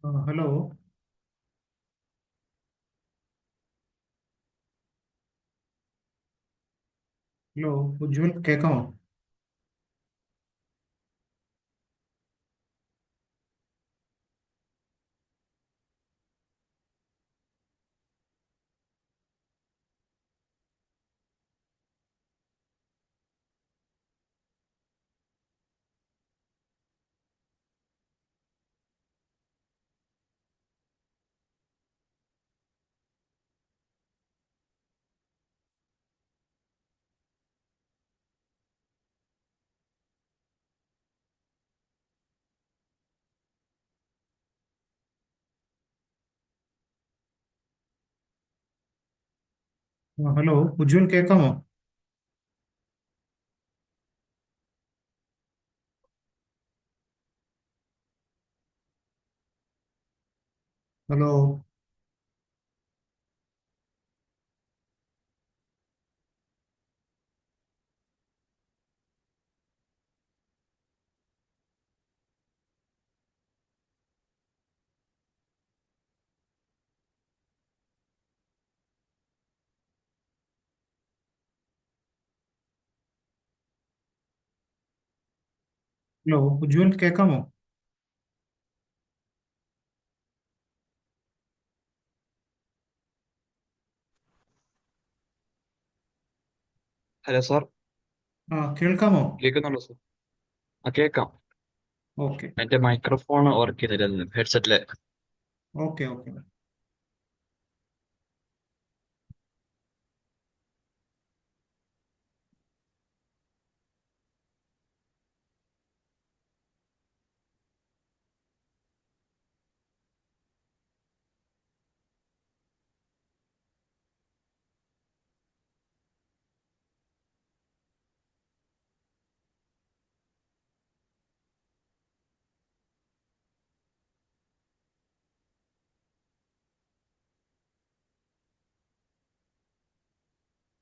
Hello. Hello, Ujjwal കേൾക്കാമോ? Hello, Ujjwal കേൾക്കാമോ? Hello. Hello, Ujjwal കേൾക്കാമോ? Hello sir. കേൾക്കാമോ? കേൾക്കുന്നുണ്ടോ സാർ? കേൾക്കാം. ഓക്കെ. എന്റെ മൈക്രോഫോൺ വർക്ക് ചെയ്തില്ല ഹെഡ്സെറ്റിലെ. ഓക്കെ. ഓക്കെ.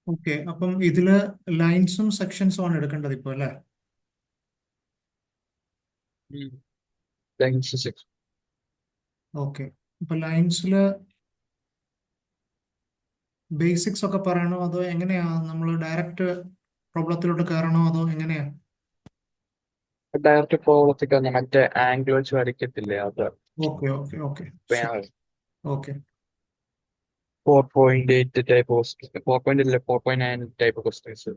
ഓക്കെ, അപ്പം ഇതില് ലൈൻസും സെക്ഷൻസും ആണ് എടുക്കേണ്ടത് ഇപ്പോൾ അല്ലേ? Thanks six. ഓക്കെ. ഇപ്പൊ ലൈൻസില് ബേസിക്സ് ഒക്കെ പറയണോ അതോ എങ്ങനെയാ? നമ്മൾ ഡയറക്റ്റ് പ്രോബ്ലത്തിലോട്ട് കയറണോ അതോ എങ്ങനെയാ? ഡയറക്റ്റ് പ്രോബ്ലത്തേക്ക് തന്നെ മറ്റേ ആംഗിൾ വെച്ച് വരയ്ക്കത്തില്ലേ അത്. ഓക്കെ. ഓക്കെ. ഓക്കെ. ശരി. Okay. 4.8 type question, 4.8 4.9 type questions.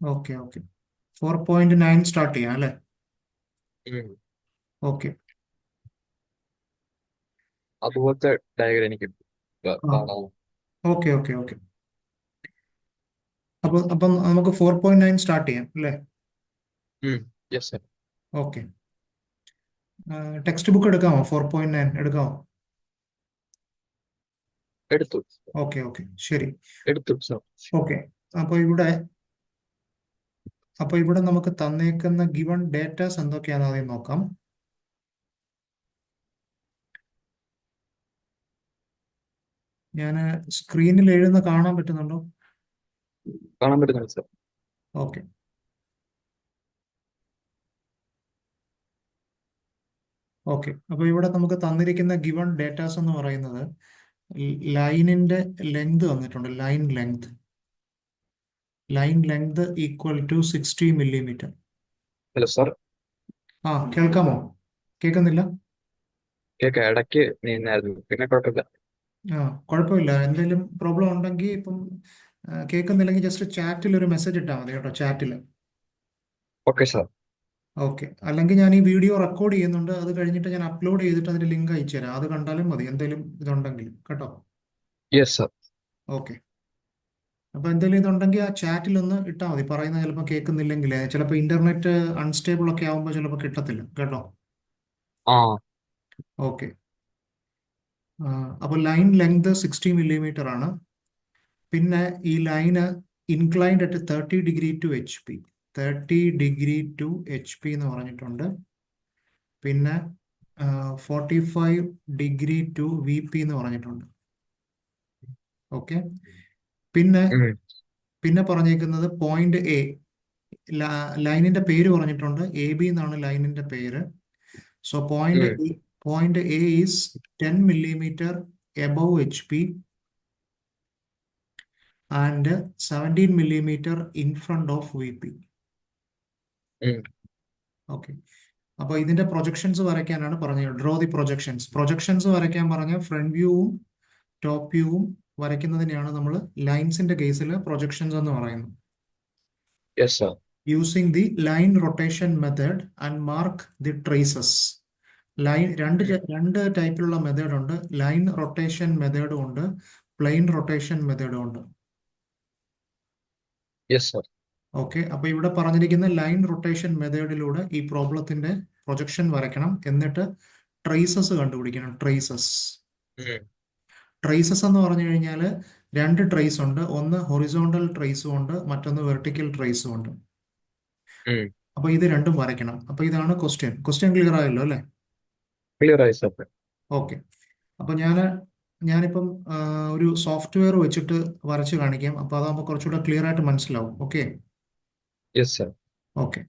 Okay. Okay. 4.9 start ചെയ്യാം അല്ലേ? ഓക്കെ. അതുപോലത്തെ ഡയഗ്രം എനിക്ക് ആ. കാണാം. ഓക്കെ. ഓക്കെ. ഓക്കെ. അപ്പം നമുക്ക് 4.9 സ്റ്റാർട്ട് ചെയ്യാം അല്ലേ? Yes sir. Okay. Textbook എടുക്കാമോ? 4.9 എടുക്കാമോ? എടുത്തു. ഓക്കെ. ഓക്കെ. ശരി. എടുത്തു സർ. ഓക്കെ. അപ്പോൾ ഇവിടെ നമുക്ക് തന്നേക്കുന്ന ഗിവൺ ഡേറ്റാസ് എന്തൊക്കെയാണെന്ന് ആദ്യം നോക്കാം. ഞാൻ സ്ക്രീനിൽ എഴുതുന്ന കാണാൻ പറ്റുന്നുണ്ടോ? കാണാൻ പറ്റുന്നുണ്ട് സർ. ഓക്കെ. ഓക്കെ. അപ്പോൾ ഇവിടെ നമുക്ക് തന്നിരിക്കുന്ന ഗിവൺ ഡേറ്റാസ് എന്ന് പറയുന്നത് ലൈനിന്റെ ലെങ്ത് തന്നിട്ടുണ്ട്. Line length equal to 60 mm. Hello sir. കേൾക്കാമോ? കേൾക്കുന്നില്ല? കേൾക്കാം, ഇടയ്ക്ക് നീന്നായിരുന്നു, പിന്നെ കുഴപ്പമില്ല. കുഴപ്പമില്ല. എന്തെങ്കിലും പ്രോബ്ലം ഉണ്ടെങ്കിൽ ഇപ്പം കേൾക്കുന്നില്ലെങ്കിൽ ജസ്റ്റ് ചാറ്റിൽ ഒരു മെസ്സേജ് ഇട്ടാൽ മതി കേട്ടോ, ചാറ്റിൽ. Okay sir. ഓക്കെ. അല്ലെങ്കിൽ ഞാൻ ഈ വീഡിയോ റെക്കോർഡ് ചെയ്യുന്നുണ്ട്, അത് കഴിഞ്ഞിട്ട് ഞാൻ അപ്ലോഡ് ചെയ്തിട്ട് അതിന്റെ ലിങ്ക് അയച്ചു തരാം, അത് കണ്ടാലും മതി എന്തെങ്കിലും ഇതുണ്ടെങ്കിൽ കേട്ടോ. Yes sir. ഓക്കെ. അപ്പൊ എന്തെങ്കിലും ഇതുണ്ടെങ്കിൽ ആ ചാറ്റിൽ ഒന്ന് ഇട്ടാൽ മതി. പറയുന്നത് ചിലപ്പോൾ കേൾക്കുന്നില്ലെങ്കിൽ, ചിലപ്പോൾ ഇന്റർനെറ്റ് അൺസ്റ്റേബിൾ ഒക്കെ ആകുമ്പോൾ ചിലപ്പോൾ കിട്ടത്തില്ല കേട്ടോ. ആ ഓക്കെ. അപ്പോൾ ലൈൻ ലെങ്ത് 60 mm ആണ്. പിന്നെ ഈ ലൈന് inclined at 30 degree to HP. 30 degree to HP എന്ന് പറഞ്ഞിട്ടുണ്ട്. പിന്നെ 45 ഡിഗ്രി ടു VP എന്ന് പറഞ്ഞിട്ടുണ്ട്. ഓക്കെ. പിന്നെ പിന്നെ പറഞ്ഞേക്കുന്നത് പോയിന്റ് ലൈനിന്റെ പേര് പറഞ്ഞിട്ടുണ്ട്. AB എന്നാണ് ലൈനിന്റെ പേര്. So point Point A is 10 millimeter above HP and 17 millimeter in front of VP. ഉം. ഓക്കെ. അപ്പോൾ ഇതിന്റെ പ്രൊജക്ഷൻസ് വരയ്ക്കാനാണ് പറഞ്ഞത്. Draw the projections. പ്രൊജക്ഷൻസ് വരയ്ക്കാൻ പറഞ്ഞ ഫ്രണ്ട് വ്യൂവും ടോപ്പ് വ്യൂവും വരയ്ക്കുന്നതിനെയാണ് നമ്മൾ ലൈൻസിന്റെ കേസിൽ പ്രൊജക്ഷൻസ് എന്ന് പറയുന്നത്. Yes, sir. Using the line rotation method and mark the traces. Line രണ്ട് ടൈപ്പിലുള്ള മെത്തേഡ് ഉണ്ട്. ലൈൻ റൊട്ടേഷൻ മെത്തേഡും ഉണ്ട്, പ്ലെയിൻ റൊട്ടേഷൻ മെത്തേഡും ഉണ്ട്. Yes, sir. ഓക്കെ. അപ്പൊ ഇവിടെ പറഞ്ഞിരിക്കുന്ന ലൈൻ റൊട്ടേഷൻ മെത്തേഡിലൂടെ ഈ പ്രോബ്ലത്തിന്റെ പ്രൊജക്ഷൻ വരയ്ക്കണം. എന്നിട്ട് ട്രേസസ് കണ്ടുപിടിക്കണം. ട്രേസസ് ഉം. ട്രേസസ് എന്ന് പറഞ്ഞു കഴിഞ്ഞാൽ രണ്ട് ട്രേസ് ഉണ്ട്. ഒന്ന് ഹൊറിസോണ്ടൽ ട്രേസും ഉണ്ട്, മറ്റൊന്ന് വെർട്ടിക്കൽ ട്രേസും ഉണ്ട്. ഉം. അപ്പൊ ഇത് രണ്ടും വരയ്ക്കണം. അപ്പൊ ഇതാണ് ക്വസ്റ്റ്യൻ. ക്വസ്റ്റ്യൻ ക്ലിയർ ആയല്ലോ അല്ലേ? Clear ആയി, sir. ഓക്കെ. അപ്പൊ ഞാനിപ്പം ഒരു സോഫ്റ്റ്വെയർ വെച്ചിട്ട് വരച്ച് കാണിക്കാം. അപ്പൊ അതാകുമ്പോൾ കുറച്ചുകൂടെ ക്ലിയർ ആയിട്ട് മനസ്സിലാവും. ഓക്കെ. Yes, sir. ഓക്കെ.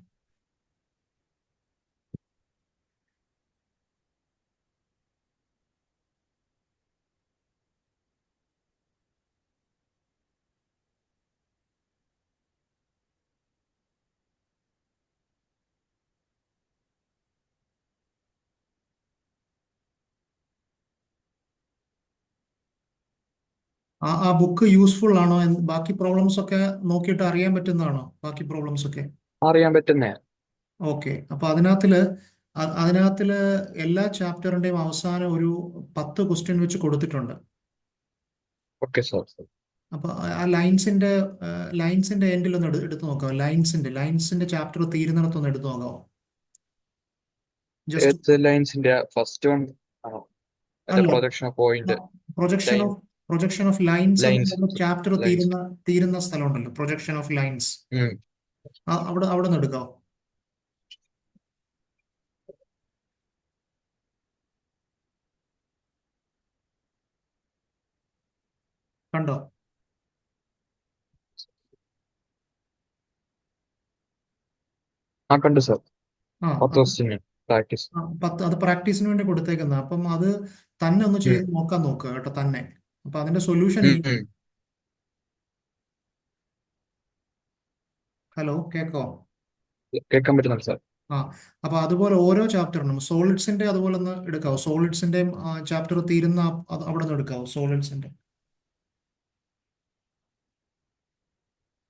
ആ ബുക്ക് യൂസ്ഫുൾ ആണോ? ബാക്കി പ്രോബ്ലംസ് ഒക്കെ നോക്കിയിട്ട് അറിയാൻ പറ്റുന്നതാണോ? ബാക്കി പ്രോബ്ലംസ് ഒക്കെ അറിയാൻ പറ്റുന്നേ. ഓക്കെ. അപ്പൊ അതിനകത്തില് എല്ലാ ചാപ്റ്ററിന്റെയും അവസാനം ഒരു 10 ക്വസ്റ്റ്യൻ വെച്ച് കൊടുത്തിട്ടുണ്ട്. Okay, sir. അപ്പൊ ആ ലൈൻസിന്റെ എൻഡിൽ ഒന്ന് എടുത്തു നോക്കാം. ലൈൻസിന്റെ ചാപ്റ്റർ തീരുന്നിടത്തൊന്ന് എടുത്തു നോക്കാമോ? ജസ്റ്റ് ഏത് ലൈൻസിന്റെ ഫസ്റ്റ് വൺ ആണോ? അല്ല, projection point projection line of projection of lines lines എന്ന് ചാപ്റ്റർ ലൈൻസ്. തീരുന്ന സ്ഥലമുണ്ടല്ലോ, പ്രൊജക്ഷൻ ഓഫ് ലൈൻസ്. അവിടെ നിന്ന് എടുക്കാവോ? കണ്ടോ? ആ, കണ്ടു, സർ. ആ 10 ക്വസ്റ്റ്യൻ പ്രാക്ടീസ്. അത് പ്രാക്ടീസിന് വേണ്ടി കൊടുത്തേക്കുന്ന. അപ്പം അത് തന്നെ ഒന്ന് ചെയ്ത് നോക്കുക കേട്ടോ, തന്നെ. അപ്പൊ അതിന്റെ സൊല്യൂഷൻ ഹലോ, കേക്കോ? കേൾക്കാൻ പറ്റുന്നുണ്ട്, സർ. ആ അപ്പൊ അതുപോലെ ഓരോ ചാപ്റ്ററിനും സോളിഡ്സിന്റെ അതുപോലെ ഒന്ന് എടുക്കാവോ? സോളിഡ്സിന്റെയും ചാപ്റ്റർ തീരുന്ന അവിടെ നിന്ന് എടുക്കാവോ? സോളിഡ്സിന്റെ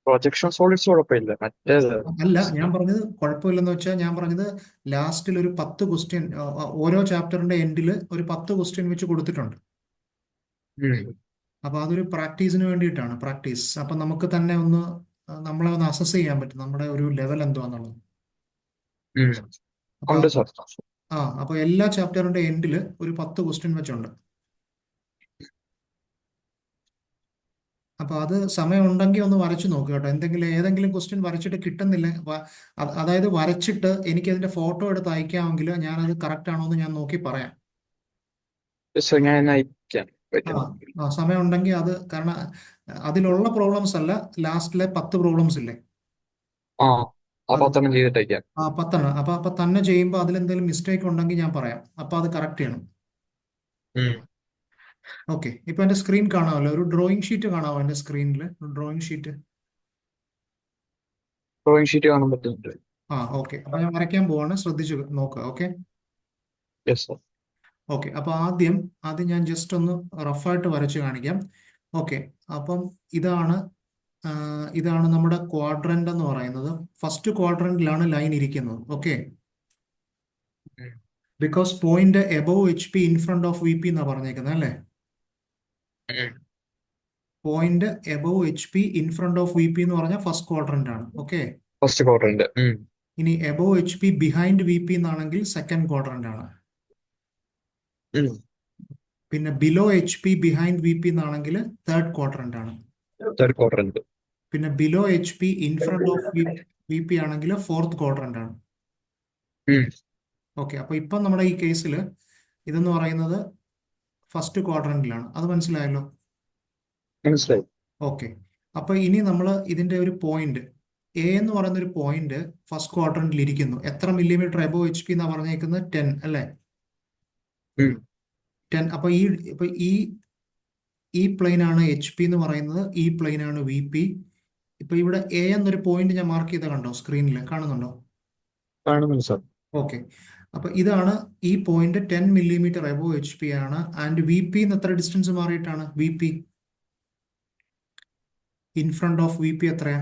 പ്രൊജക്ഷൻ സോളിഡ്സ് കുഴപ്പമില്ല, മറ്റേത്. അല്ല, ഞാൻ പറഞ്ഞത് കുഴപ്പമില്ലെന്ന് വെച്ചാൽ, ഞാൻ പറഞ്ഞത് ലാസ്റ്റിൽ ഒരു 10 ക്വസ്റ്റ്യൻ, ഓരോ ചാപ്റ്ററിന്റെ എൻഡിൽ ഒരു 10 ക്വസ്റ്റ്യൻ വെച്ച് കൊടുത്തിട്ടുണ്ട്. അപ്പൊ അതൊരു പ്രാക്ടീസിന് വേണ്ടിയിട്ടാണ്. പ്രാക്ടീസ്. അപ്പൊ നമുക്ക് തന്നെ നമ്മളെ ഒന്ന് അസസ് ചെയ്യാൻ പറ്റും, നമ്മുടെ ഒരു ലെവൽ എന്തുവാന്നുള്ളത്. അപ്പൊ ഉണ്ട്, സർ. അപ്പൊ എല്ലാ ചാപ്റ്ററിന്റെ എൻഡിൽ ഒരു 10 ക്വസ്റ്റ്യൻ വെച്ചുണ്ട്. അപ്പൊ അത് സമയം ഉണ്ടെങ്കിൽ ഒന്ന് വരച്ചു നോക്കുക കേട്ടോ. ഏതെങ്കിലും ക്വസ്റ്റ്യൻ വരച്ചിട്ട് കിട്ടുന്നില്ല, അതായത് വരച്ചിട്ട് എനിക്ക് അതിന്റെ ഫോട്ടോ എടുത്ത് അയക്കാമെങ്കിൽ ഞാനത് കറക്റ്റ് ആണോ എന്ന് ഞാൻ നോക്കി പറയാം. ഞാൻ അയക്കാം. സമയം ഉണ്ടെങ്കിൽ അത്, കാരണം അതിലുള്ള പ്രോബ്ലംസ് അല്ല, ലാസ്റ്റിലെ 10 പ്രോബ്ലംസ് ഇല്ലേ, ആ 10 ചെയ്തിട്ട് അയക്കാം. 10. അപ്പൊ തന്നെ ചെയ്യുമ്പോൾ അതിലെന്തെങ്കിലും മിസ്റ്റേക്ക് ഉണ്ടെങ്കിൽ ഞാൻ പറയാം. അപ്പൊ അത് കറക്റ്റ് ചെയ്യണം. ഓക്കെ. ഇപ്പൊ എന്റെ സ്ക്രീൻ കാണാമല്ലോ? ഒരു ഡ്രോയിങ് ഷീറ്റ് കാണാമോ എന്റെ സ്ക്രീനിൽ? ഡ്രോയിങ് ഷീറ്റ് കാണാൻ പറ്റുന്നുണ്ട്. ഓക്കെ. അപ്പൊ ഞാൻ വരയ്ക്കാൻ പോവാണ്, ശ്രദ്ധിച്ചു നോക്കുക. ഓക്കെ. Yes, sir. ഓക്കെ. അപ്പൊ ആദ്യം ഞാൻ ജസ്റ്റ് ഒന്ന് റഫായിട്ട് വരച്ച് കാണിക്കാം. ഓക്കെ. അപ്പം ഇതാണ് നമ്മുടെ ക്വാഡ്രന്റ് എന്ന് പറയുന്നത്. ഫസ്റ്റ് ക്വാഡ്രന്റിലാണ് ലൈൻ ഇരിക്കുന്നത്. Okay. Because point above HP in front of VP എന്നാ പറഞ്ഞേക്കുന്നത് അല്ലേ? Point above HP in front of VP എന്ന് പറഞ്ഞാൽ ഫസ്റ്റ് ക്വാഡ്രന്റ് ആണ്. ഓക്കെ. First quadrant. ഇനി എബവ് HP ബിഹൈൻഡ് VP എന്നാണെങ്കിൽ സെക്കൻഡ് ക്വാഡ്രന്റ് ആണ്. പിന്നെ ബിലോ HP ബിഹൈൻഡ് VP എന്നാണെങ്കിൽ തേർഡ് ക്വാഡ്രന്റ് ആണ്. Third quadrant. പിന്നെ below HP in front of VP ആണെങ്കിൽ ഫോർത്ത് ക്വാഡ്രന്റ് ആണ്. ഓക്കെ. അപ്പൊ ഇപ്പം നമ്മുടെ ഈ കേസിൽ ഇതെന്ന് പറയുന്നത് ഫസ്റ്റ് ക്വാഡ്രന്റിലാണ്. അത് മനസ്സിലായല്ലോ? മനസ്സിലായി. ഓക്കെ. അപ്പൊ ഇനി നമ്മൾ ഇതിന്റെ ഒരു പോയിന്റ് A എന്ന് പറയുന്ന ഒരു പോയിന്റ് ഫസ്റ്റ് ക്വാഡ്രന്റിൽ ഇരിക്കുന്നു. എത്ര മില്ലിമീറ്റർ എബോ HP എന്നാ പറഞ്ഞേക്കുന്നത്? 10 അല്ലേ? ഉം. 10. ഈ പ്ലെയിൻ ആണ് എച്ച് പി എന്ന് പറയുന്നത്, ഈ പ്ലെയിൻ ആണ് വി പി. ഇപ്പൊ ഇവിടെ എ എന്നൊരു പോയിന്റ് ഞാൻ മാർക്ക് ചെയ്ത കണ്ടോ, സ്ക്രീനിൽ കാണുന്നുണ്ടോ? കാണുന്നുണ്ട് സാർ. ഓക്കെ. അപ്പൊ ഇതാണ് ഈ point 10 mm above H P ആണ്. ആൻഡ് വി പി എത്ര ഡിസ്റ്റൻസ് മാറിയിട്ടാണ് V P in front of V P എത്രയാ?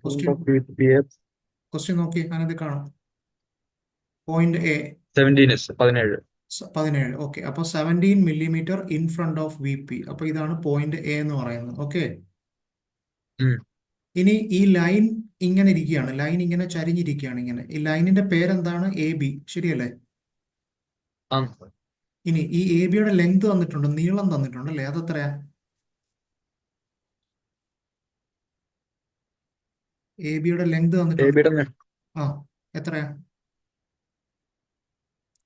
ക്വസ്റ്റ്യൻ ക്വസ്റ്റ്യൻ നോക്കി അതിനകത്ത് കാണാം. Point A 17. 17. ഓക്കെ. അപ്പൊ 17 mm in front of V P. അപ്പൊ ഇതാണ് പോയിന്റ് എ എന്ന് പറയുന്നത്. ഓക്കെ. ഉം. ഇനി ഈ ലൈൻ ഇങ്ങനെ ഇരിക്കുകയാണ്, ലൈൻ ഇങ്ങനെ ചരിഞ്ഞിരിക്കുകയാണ് ഇങ്ങനെ. ഈ ലൈനിന്റെ പേരെന്താണ്? എ ബി, ശരിയല്ലേ? ആ. ഇനി ഈ എ ബിയുടെ ലെങ്ത് തന്നിട്ടുണ്ട്, നീളം തന്നിട്ടുണ്ട് അല്ലേ? അതെത്രയാ? എ ബിയുടെ ലെങ്ത് തന്നിട്ടുണ്ട്. എബിയുടെ ആ, എത്രയാ?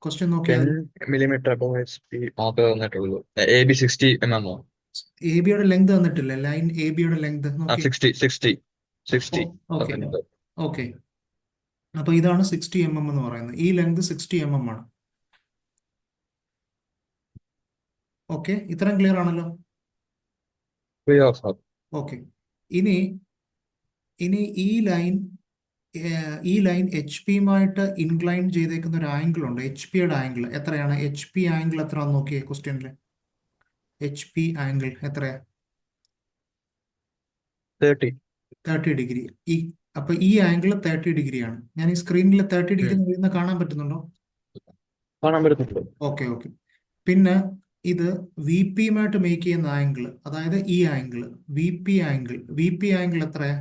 ക്വസ്റ്റ്യൻ 10 നോക്കിയാൽ മില്ലിമീറ്റർ അബവ് എച്ച് പി മാത്രമേ തന്നിട്ടുള്ളൂ. A B 60 mm. എ ബിയുടെ ലെങ്ത് തന്നിട്ടില്ല, ലൈൻ എ ബിയുടെ ലെങ്ത് ആ, നോക്കി. 60. ഓക്കെ. ഓക്കെ. അപ്പൊ ഇതാണ് 60 mm എന്ന് പറയുന്നത്. ഈ ലെങ്ത് 60 mm ആണ്. ഓക്കെ, ഇത്രയും ക്ലിയർ ആണല്ലോ? സാർ. ഓക്കെ. ഇനി ഇനി ഈ ലൈൻ എച്ച് പിയുമായിട്ട് ഇൻക്ലൈൻ ചെയ്തേക്കുന്ന ഒരു ആംഗിൾ ഉണ്ട്, എച്ച് പിയുടെ ആംഗിൾ എത്രയാണ്? എച്ച് പി ആംഗിൾ എത്രയാണെന്ന് നോക്കിയേ ക്വസ്റ്റ്യനിൽ. എച്ച് പി ആംഗിൾ എത്രയാ? 30. 30 ഡിഗ്രി. അപ്പൊ ഈ ആംഗിൾ 30 ഡിഗ്രിയാണ്. ഞാൻ ഈ സ്ക്രീനിൽ 30 ഡിഗ്രി എഴുതുന്ന കാണാൻ പറ്റുന്നുണ്ടോ? കാണാൻ പറ്റുന്നുണ്ട്. ഓക്കെ. ഓക്കെ. പിന്നെ ഇത് വി പിയുമായിട്ട് മേക്ക് ചെയ്യുന്ന ആംഗിൾ, അതായത് ഈ ആംഗിൾ വി പി ആംഗിൾ എത്രയാ?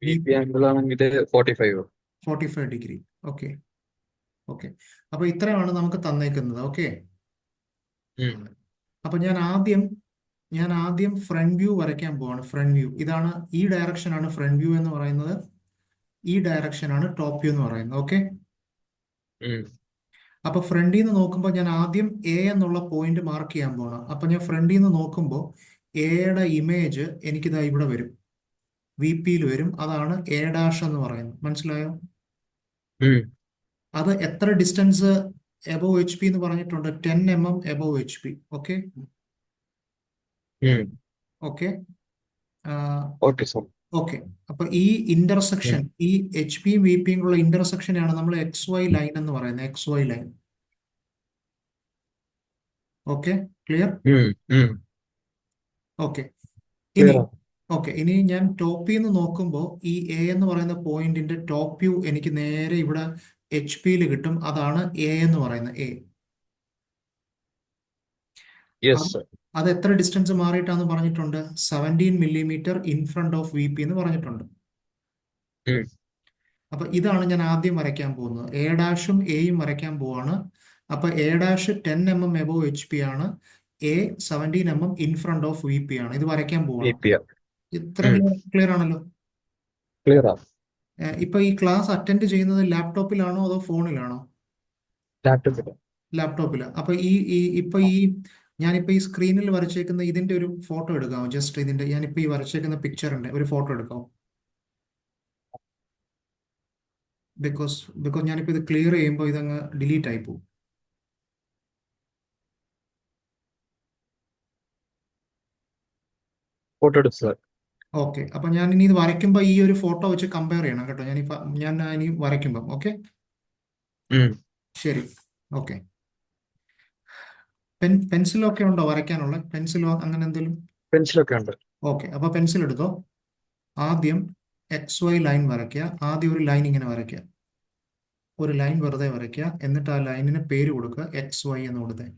ബി പി ആംഗിൾ ആണെങ്കിൽ 45. 45 ഡിഗ്രി. ഓക്കെ. ഓക്കെ. അപ്പൊ ഇത്രയാണ് നമുക്ക് തന്നേക്കുന്നത്. ഓക്കെ. ഉം. അപ്പൊ ഞാൻ ആദ്യം ഫ്രണ്ട് വ്യൂ വരയ്ക്കാൻ പോവാണ്. ഫ്രണ്ട് വ്യൂ ഇതാണ്, ഈ ഡയറക്ഷൻ ആണ് ഫ്രണ്ട് വ്യൂ എന്ന് പറയുന്നത്, ഈ ഡയറക്ഷൻ ആണ് ടോപ്പ് വ്യൂ എന്ന് പറയുന്നത്. ഓക്കെ. ഉം. അപ്പൊ ഫ്രണ്ടിൽ നിന്ന് നോക്കുമ്പോൾ ഞാൻ ആദ്യം എ എന്നുള്ള പോയിന്റ് മാർക്ക് ചെയ്യാൻ പോകണം. അപ്പൊ ഞാൻ ഫ്രണ്ടിൽ നിന്ന് നോക്കുമ്പോൾ എയുടെ ഇമേജ് എനിക്കിതാ ഇവിടെ വരും, വി പിയിൽ വരും. അതാണ് എ ഡാഷ് എന്ന് പറയുന്നത്. മനസ്സിലായോ? ഉം. അത് എത്ര ഡിസ്റ്റൻസ് എബോവ് എച്ച് പി എന്ന് പറഞ്ഞിട്ടുണ്ട്? 10 mm above H P. Okay. ഉം. ഓക്കെ. Okay sir. ഓക്കെ. അപ്പൊ ഈ ഇന്റർസെക്ഷൻ, ഈ എച്ച് പിയും വി പിയും ഉള്ള ഇന്റർസെക്ഷനെയാണ് നമ്മൾ എക്സ് വൈ ലൈൻ എന്ന് പറയുന്നത്. X Y line. Okay. Clear? ഉം. ഉം. ഓക്കെ. ഇനി ക്ലിയർ. ഇനി ഞാൻ ടോപ്പിൽ നിന്ന് നോക്കുമ്പോൾ ഈ എ എന്ന് പറയുന്ന പോയിന്റിന്റെ ടോപ്പ് വ്യൂ എനിക്ക് നേരെ ഇവിടെ എച്ച് പിയിൽ കിട്ടും. അതാണ് എ എന്ന് പറയുന്നത്, എ. Yes sir. അത് എത്ര ഡിസ്റ്റൻസ് മാറിയിട്ടാന്ന് പറഞ്ഞിട്ടുണ്ട്? 17 mm in front of V P എന്ന് പറഞ്ഞിട്ടുണ്ട്. ഉം. അപ്പൊ ഇതാണ് ഞാൻ ആദ്യം വരയ്ക്കാൻ പോകുന്നത്. എ ഡാഷും എയും വരയ്ക്കാൻ പോവാണ്. അപ്പൊ A dash 10 mm above H P ആണ്, A 17 mm in front of V P ആണ്. ഇത് വരയ്ക്കാൻ ബി പോവാണ്. പി. ഇത്ര ഉം. ക്ലിയർ ആണല്ലോ? ക്ലിയർ. ഇപ്പൊ ഈ ക്ലാസ് അറ്റൻഡ് ചെയ്യുന്നത് ലാപ്ടോപ്പിലാണോ അതോ ഫോണിലാണോ? ലാപ്ടോപ്പ്. ലാപ്ടോപ്പില്. അപ്പൊ ഞാനിപ്പോ ഈ സ്ക്രീനിൽ വരച്ചേക്കുന്ന ഇതിന്റെ ഒരു ഫോട്ടോ എടുക്കാമോ? ജസ്റ്റ് ഇതിന്റെ ഞാനിപ്പോ ഈ വരച്ചേക്കുന്ന പിക്ചറിന്റെ ഒരു ഫോട്ടോ എടുക്കാമോ? ബിക്കോസ് ഞാനിപ്പോ ഇത് ക്ലിയർ ചെയ്യുമ്പോൾ ഇതങ്ങ് ഡിലീറ്റ് ആയി പോകും. ഫോട്ടോ എടുത്തു സാർ. ഓക്കെ. അപ്പൊ ഞാൻ ഇനി ഇത് വരയ്ക്കുമ്പോൾ ഈ ഒരു ഫോട്ടോ വെച്ച് കമ്പയർ ചെയ്യണം കേട്ടോ. ഞാൻ ഇനി വരയ്ക്കുമ്പോൾ. ഓക്കെ. ഉം. ശരി. ഓക്കെ. പെൻസിലൊക്കെ ഉണ്ടോ വരയ്ക്കാനുള്ള? പെൻസിലോ അങ്ങനെ എന്തെങ്കിലും? പെൻസിലൊക്കെ ഉണ്ട്. ഓക്കെ. അപ്പൊ പെൻസിൽ എടുത്തോ. ആദ്യം എക്സ് വൈ ലൈൻ വരയ്ക്കുക. ആദ്യം ഒരു ലൈൻ ഇങ്ങനെ വരയ്ക്കുക, ഒരു ലൈൻ വെറുതെ വരയ്ക്കുക. എന്നിട്ട് ആ ലൈനിന് പേര് കൊടുക്കുക, എക്സ് വൈ എന്ന് കൊടുത്തേ.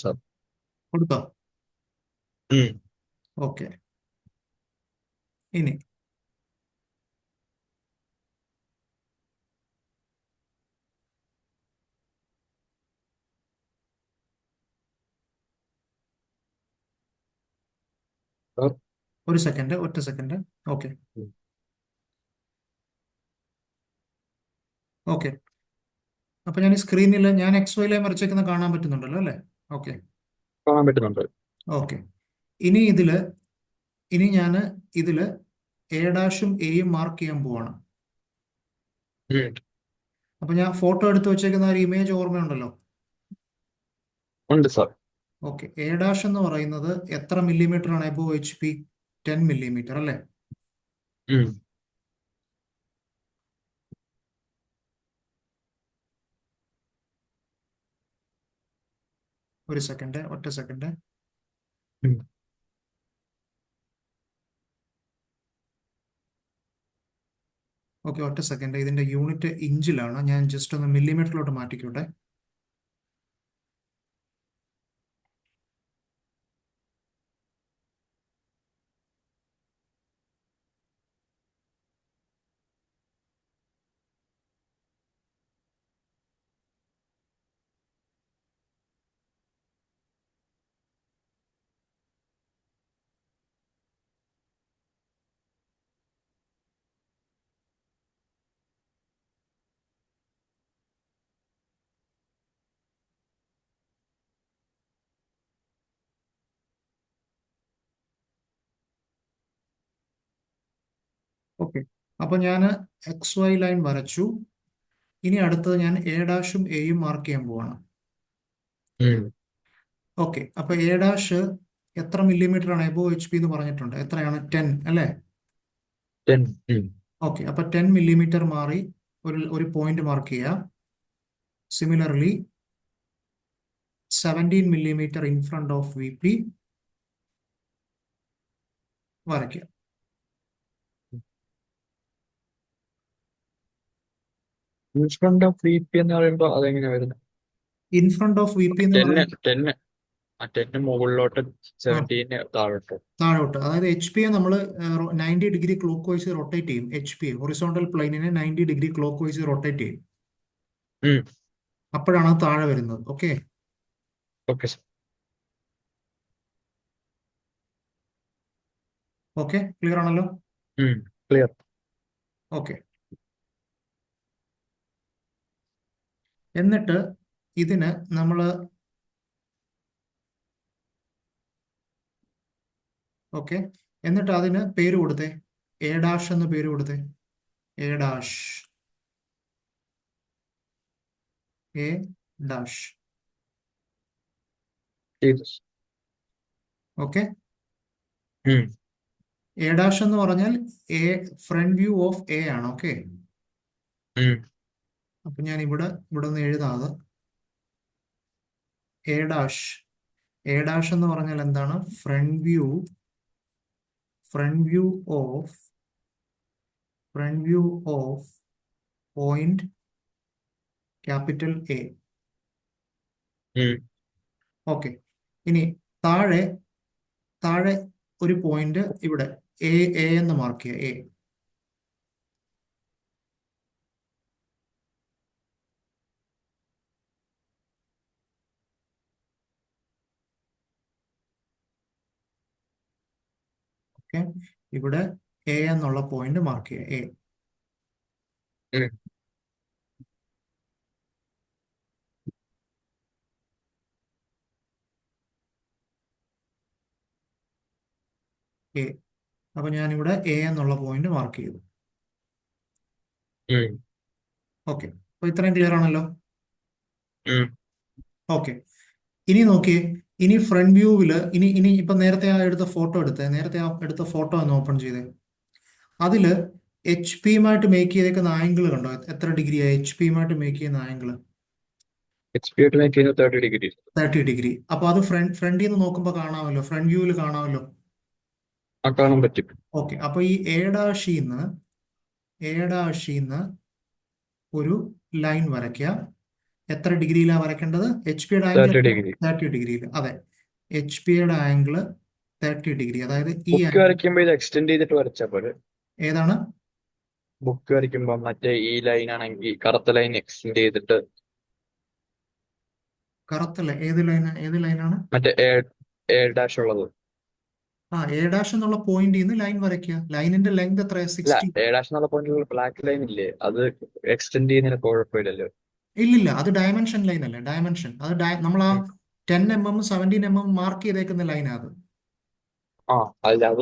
സാർ. കൊടുത്തോ? ഉം. ഓക്കെ. ഇനി സാർ. ഒരു സെക്കൻഡ്, ഒറ്റ സെക്കൻഡ്. ഓക്കെ ഉം. ഓക്കെ. അപ്പൊ ഞാൻ ഈ സ്ക്രീനിൽ ഞാൻ എക്സ് വൈ ലൈൻ വരച്ചേക്കുന്ന കാണാൻ പറ്റുന്നുണ്ടല്ലോ അല്ലേ? ഓക്കെ കാണാൻ പറ്റുന്നുണ്ട്. ഓക്കെ. ഇനി ഞാൻ ഇതില് എ ഡാഷും എയും മാർക്ക് ചെയ്യാൻ പോവാണ്. ഉം. അപ്പൊ ഞാൻ ഫോട്ടോ എടുത്ത് വെച്ചേക്കുന്ന ഒരു ഇമേജ് ഓർമ്മയുണ്ടല്ലോ? ഉണ്ട് സാർ. ഓക്കെ. എ ഡാഷ് എന്ന് പറയുന്നത് എത്ര മില്ലിമീറ്റർ ആണ് എബോ എച്ച് പി? 10 മില്ലിമീറ്റർ അല്ലേ? ഉം. ഒരു സെക്കൻഡ്, ഒറ്റ സെക്കൻഡ്. ഉം. ഓക്കെ, ഒറ്റ സെക്കൻഡ്. ഇതിന്റെ യൂണിറ്റ് ഇഞ്ചിലാണ്. ഞാൻ ജസ്റ്റ് ഒന്ന് മില്ലിമീറ്ററിലോട്ട് മാറ്റിക്കോട്ടെ. ഓക്കെ. അപ്പൊ ഞാൻ എക്സ് വൈ ലൈൻ വരച്ചു. ഇനി അടുത്തത് ഞാൻ എ ഡാഷും എയും മാർക്ക് ചെയ്യാൻ പോവാണ്. ഉം. ഓക്കെ. അപ്പൊ എ ഡാഷ് എത്ര മില്ലിമീറ്റർ ആണ് എബോ എച്ച് പി എന്ന് പറഞ്ഞിട്ടുണ്ട്? എത്രയാണ്? 10 അല്ലേ? 10. ഉം. ഓക്കെ. അപ്പൊ 10 മില്ലിമീറ്റർ മാറി ഒരു പോയിന്റ് മാർക്ക് ചെയ്യാം. Similarly 17 millimetre in front of V P വരയ്ക്കുക. ഇൻഫ്രണ്ട് ഓഫ് വി പി എന്ന് പറയുമ്പോ അതെങ്ങനെയാ വരുന്നത്? In front of V P എന്ന് ടെന്ന് പറയുന്നത് ടെന്ന് ആ 10 മുകളിലോട്ട്, ആ 17 താഴോട്ടോ? താഴോട്ട്. അതായത് എച്ച് പിയെ നമ്മൾ 90 ഡിഗ്രി ക്ലോക്ക് വൈസ് റൊട്ടേറ്റ് ചെയ്യും. എച്ച് പി ഹൊറിസോണ്ടൽ പ്ലെയിനിനെ 90 ഡിഗ്രി ക്ലോക്ക് വൈസ് റൊട്ടേറ്റ് ചെയ്യും. ഉം. അപ്പോഴാണ് അത് താഴെ വരുന്നത്. Okay. Okay sir. Okay, clear ആണല്ലോ? ഉം. ക്ലിയർ. ഓക്കെ. എന്നിട്ട് ഇതിന് നമ്മൾ ഓക്കെ. എന്നിട്ട് അതിന് പേര് കൊടുത്തേ. എ ഡാഷ് എന്ന് പേര് കൊടുത്തേ. A dash, A dash. ചെയ്തു. ഓക്കെ. ഉം. എ ഡാഷ് എന്ന് പറഞ്ഞാൽ A front view of A ആണ്. ഓക്കെ. ഉം. അപ്പൊ ഞാൻ ഇവിടെ നിന്ന് എഴുതാതെ എ ഡാഷ്. എ ഡാഷ് എന്ന് പറഞ്ഞാൽ എന്താണ്? Front view of point capital A. ഉം. ഓക്കെ. ഇനി താഴെ താഴെ ഒരു പോയിന്റ് ഇവിടെ എ എ എന്ന് മാർക്ക് ചെയ്യുക. എ. ഓക്കെ. ഇവിടെ എ എന്നുള്ള പോയിന്റ് മാർക്ക് ചെയ്യുക. എ. ഉം. എ. അപ്പൊ ഞാനിവിടെ എ എന്നുള്ള പോയിന്റ് മാർക്ക് ചെയ്തു. ഉം. ഓക്കെ. അപ്പൊ ഇത്രയും ക്ലിയർ ആണല്ലോ? ഉം. ഓക്കെ. ഇനി നോക്കിയേ. ഇനി ഫ്രണ്ട് വ്യൂവില് ഇനി ഇപ്പൊ നേരത്തെ ആ എടുത്ത ഫോട്ടോ നേരത്തെ ആ എടുത്ത ഫോട്ടോ ഒന്ന് ഓപ്പൺ ചെയ്തേ. അതില് എച്ച് പിയുമായിട്ട് മേക്ക് ചെയ്തേക്കുന്ന ആംഗിൾ കണ്ടോ? എത്ര ഡിഗ്രിയാ എച്ച് പിയുമായിട്ട് മേക്ക് ചെയ്യുന്ന ആംഗിൾ? എക്സ്പീരിയൻസ് മേക്ക് ചെയ്യുന്നത് 30 ഡിഗ്രി. 30 ഡിഗ്രി. അപ്പൊ അത് ഫ്രണ്ടിൽ നിന്ന് നോക്കുമ്പോൾ കാണാമല്ലോ, ഫ്രണ്ട് വ്യൂവിൽ കാണാമല്ലോ. ആ കാണാൻ പറ്റും. ഓക്കെ. അപ്പൊ ഈ എ ഡാഷിന്ന് ഒരു ലൈൻ വരയ്ക്കുക. എത്ര ഡിഗ്രിയിലാണ് വരയ്ക്കേണ്ടത്? എച്ച് പിയുടെ ആംഗിൾ 30 ഡിഗ്രി. 30 ഡിഗ്രിയിൽ. അതെ, എച്ച് പിയുടെ ആംഗിൾ 30 ഡിഗ്രി. അതായത് ഈ ബുക്ക് ആംഗിൾ വരയ്ക്കുമ്പോൾ ഇത് എക്സ്റ്റെൻഡ് ചെയ്തിട്ട് വരച്ചാൽ പോലെ. ഏതാണ്? ബുക്ക് വരയ്ക്കുമ്പോൾ മറ്റേ ഈ ലൈൻ ആണെങ്കിൽ കറുത്ത ലൈൻ എക്സ്റ്റെൻഡ് ചെയ്തിട്ട് കറുത്തല്ലേ? ഏത് ലൈനാണ്? മറ്റേ എ ഡാഷ് ഉള്ളത് എ ഡാഷ് എന്നുള്ള പോയിന്റിൽ നിന്ന് ലൈൻ വരയ്ക്കുക. ലൈനിന്റെ ലെങ്ത് എത്രയാ? അല്ല, 60. ഏഴാം എന്നുള്ള പോയിന്റിലുള്ള ബ്ലാക്ക് ലൈൻ ഇല്ലേ, അത് എക്സ്റ്റെൻഡ് ചെയ്യുന്നതിന് കുഴപ്പമില്ലല്ലോ. ഇല്ലില്ല, അത് ഡയമെൻഷൻ ലൈൻ അല്ലേ? ഡയമെൻഷൻ അത് നമ്മൾ ആ ഉം. 10 mm 17 mm മാർക്ക് ചെയ്തേക്കുന്ന ലൈനാ അത്. ആ, അല്ല, അത്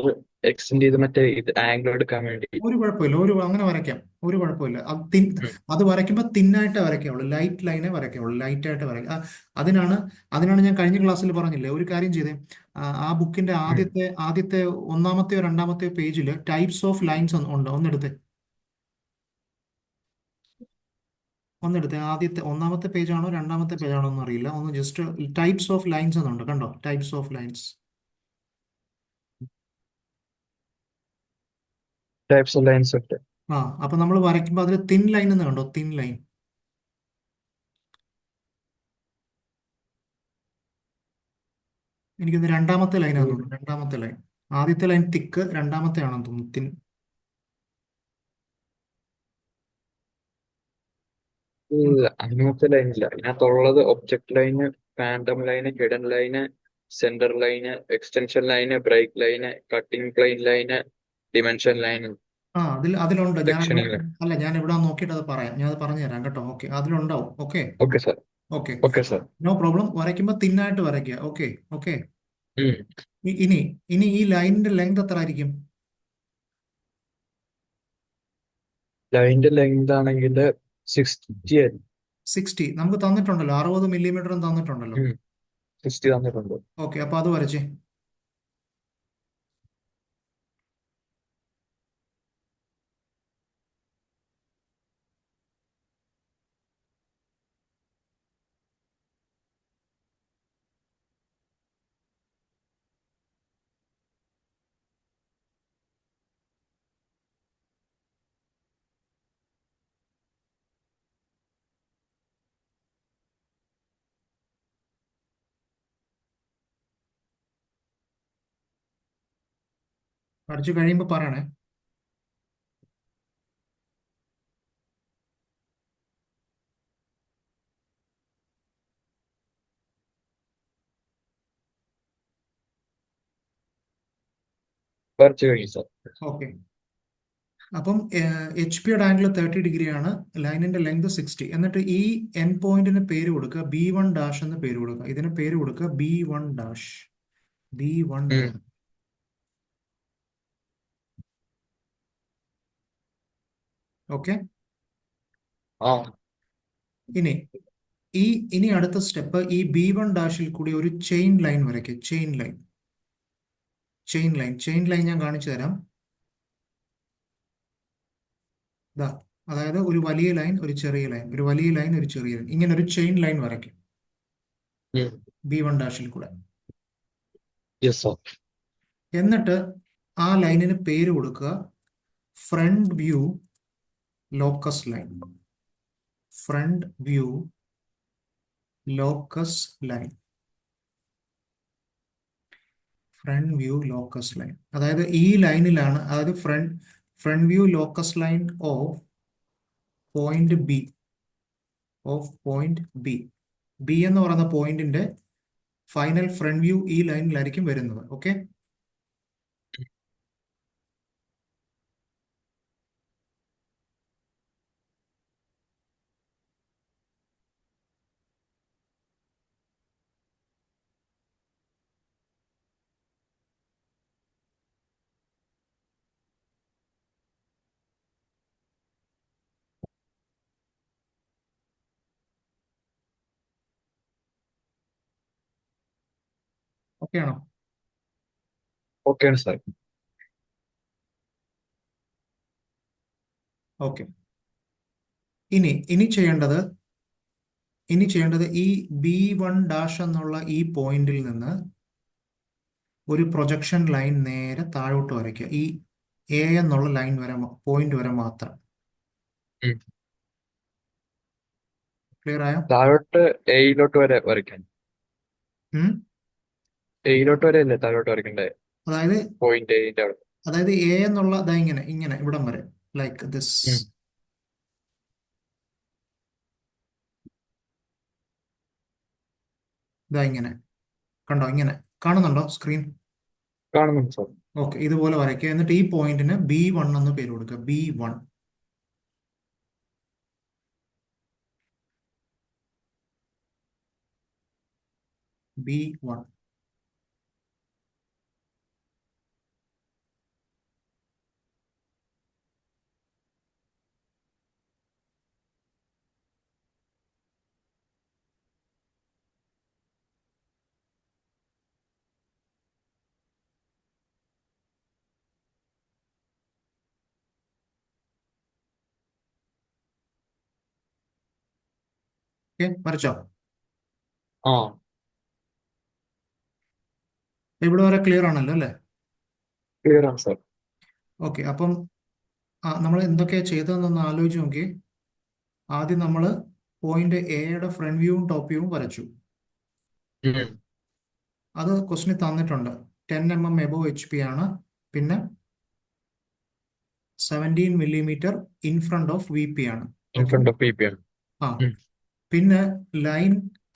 എക്സ്റ്റെൻഡ് ചെയ്ത് മറ്റേ ഇത് ആംഗിൾ എടുക്കാൻ വേണ്ടി. ഒരു കുഴപ്പമില്ല, അങ്ങനെ വരയ്ക്കാം, ഒരു കുഴപ്പമില്ല. ഉം. അത് വരയ്ക്കുമ്പോൾ തിന്നായിട്ട് വരയ്ക്കാവുള്ളൂ, ലൈറ്റ് ലൈനെ വരയ്ക്കാവുള്ളൂ, ലൈറ്റ് ആയിട്ട് വരയ്ക്കുക. അതിനാണ് അതിനാണ് ഞാൻ കഴിഞ്ഞ ക്ലാസ്സിൽ പറഞ്ഞില്ലേ, ഒരു കാര്യം ചെയ്തേ. ആ ബുക്കിന്റെ ഉം. ആദ്യത്തെ ഒന്നാമത്തെയോ രണ്ടാമത്തെയോ പേജിൽ ടൈപ്സ് ഓഫ് ലൈൻസ് ഉണ്ട്. ഒന്നെടുത്തേ, ആദ്യത്തെ ഒന്നാമത്തെ പേജാണോ രണ്ടാമത്തെ പേജാണോ എന്ന് അറിയില്ല. ഒന്ന് ജസ്റ്റ് ടൈപ്സ് ഓഫ് ലൈൻസ് എന്നുണ്ട്, കണ്ടോ? Types of lines. Types of lines ഉണ്ട്. അപ്പൊ നമ്മൾ വരയ്ക്കുമ്പോൾ അതിൽ തിൻ ലൈൻ എന്ന് കണ്ടോ? Thin line. എനിക്കൊന്ന് രണ്ടാമത്തെ ലൈനാന്ന് ഉം. തോന്നുന്നു, രണ്ടാമത്തെ ലൈൻ. ആദ്യത്തെ ലൈൻ തിക്ക്, രണ്ടാമത്തെ ആണെന്ന് തോന്നുന്നു തിൻ. ഇല്ല, അങ്ങനത്തെ ലൈൻ ഇല്ല. ഇതിനകത്തുള്ളത് object line, phantom line, hidden line, centre line, extension line, break line, cutting plane line, dimension line, അതിലുണ്ട്. സെക്ഷനിങ്. അല്ല, ഞാൻ ഇവിടെ നോക്കിയിട്ട് അത് പറയാം. ഞാൻ അത് പറഞ്ഞു തരാം കേട്ടോ. ഓക്കെ, അതിലുണ്ടാവും. Okay. Okay sir. Okay, okay sir. No problem. വരയ്ക്കുമ്പോൾ തിന്നായിട്ട് വരയ്ക്കുക. ഓക്കെ. ഓക്കെ. ഉം. ഇനി ഇനി ഈ ലൈനിന്റെ ലെങ്ത് എത്ര ആയിരിക്കും? ലൈനിന്റെ ലെങ്ത് ആണെങ്കിൽ 60 ആയിരിക്കും. 60 നമുക്ക് തന്നിട്ടുണ്ടല്ലോ, 60 mm തന്നിട്ടുണ്ടല്ലോ. 60 തന്നിട്ടുണ്ട്. ഓക്കെ, അപ്പൊ അത് വരച്ചേ. വരച്ചു കഴിയുമ്പോൾ പറയണേ. വരച്ചു കഴിഞ്ഞു സാർ. ഓക്കെ. അപ്പം HP-യുടെ ആംഗിൾ 30 ആണ്. ലൈനിന്റെ ലെങ്ത് 60. എന്നിട്ട് ഈ എൻ പോയിന്റിന് പേര് കൊടുക്കുക, B1 ഡാഷ് എന്ന് പേര് കൊടുക്കുക. ഇതിന് പേര് കൊടുക്കുക B1 ഡാഷ്. B1 ഉം. ഡാഷ്. ഓക്കെ. ആ. ഇനി ഈ ഇനി അടുത്ത സ്റ്റെപ്പ്, ഈ B1 ഡാഷിൽ കൂടി ഒരു ചെയിൻ ലൈൻ വരയ്ക്കുക. ചെയിൻ ലൈൻ ഞാൻ കാണിച്ചു തരാം. ദാ, അതായത് ഒരു വലിയ ലൈൻ, ഒരു ചെറിയ ലൈൻ, ഒരു വലിയ ലൈൻ, ഒരു ചെറിയ ലൈൻ, ഇങ്ങനെ ഒരു ചെയിൻ ലൈൻ വരയ്ക്കും B1 ഡാഷിൽ കൂടെ. Yes sir. എന്നിട്ട് ആ ലൈനിന് പേര് കൊടുക്കുക front view locus line. Front view locus line. Front view locus line. അതായത് ഈ ലൈനിലാണ്, അതായത് front view locus line of point B. B എന്ന് പറയുന്ന പോയിന്റിന്റെ ഫൈനൽ ഫ്രണ്ട് വ്യൂ ഈ ലൈനിലായിരിക്കും വരുന്നത്. ഓക്കെ. ഓക്കെ ആണോ? ഓക്കെയാണ് സാർ. ഓക്കെ. ഇനി ഇനി ചെയ്യേണ്ടത് ഈ B1 ഡാഷ് എന്നുള്ള ഈ പോയിന്റിൽ നിന്ന് ഒരു പ്രൊജക്ഷൻ ലൈൻ നേരെ താഴോട്ട് വരയ്ക്കുക. ഈ എ എന്നുള്ള ലൈൻ വരെ, പോയിന്റ് വരെ മാത്രം. ഉം. ക്ലിയർ ആയോ? താഴോട്ട് എയിലോട്ട് വരെ വരയ്ക്കാൻ. ഉം? എയിലോട്ട് വരെ അല്ലേ താഴോട്ട് വരയ്ക്കണ്ടേ? അതായത് പോയിന്റ് എയിന്റെ അവിടെ. എ എന്നുള്ള ദാ ഇങ്ങനെ ഇങ്ങനെ ഇവിടം വരെ, ലൈക്ക് ദിസ്. ഉം. ഇതാ ഇങ്ങനെ, കണ്ടോ? ഇങ്ങനെ കാണുന്നുണ്ടോ സ്ക്രീൻ? കാണുന്നുണ്ട് സാർ. ഓക്കെ, ഇതുപോലെ വരയ്ക്കുക. എന്നിട്ട് ഈ പോയിന്റിന് B1 എന്ന് പേര് കൊടുക്കുക. B1. B1. ഓക്കെ, വരച്ചോ? ആ, ഇവിടെ വരെ ക്ലിയർ ആണല്ലോ അല്ലേ? ക്ലിയർ ആണ് സാർ. ഓക്കെ, അപ്പം നമ്മൾ എന്തൊക്കെയാ ചെയ്തതെന്നൊന്ന് ആലോചിച്ച് നോക്കി. ആദ്യം നമ്മൾ പോയിന്റ് എയുടെ ഫ്രണ്ട് വ്യൂവും ടോപ്പ് വ്യൂവും വരച്ചു. ഉം. അത് ക്വസ്റ്റിന് തന്നിട്ടുണ്ട്. 10 mm എബോവ് HP ആണ്. പിന്നെ 17 mm in front of VP ആണ്. In okay. Front of PPM. ആ, ഉം. പിന്നെ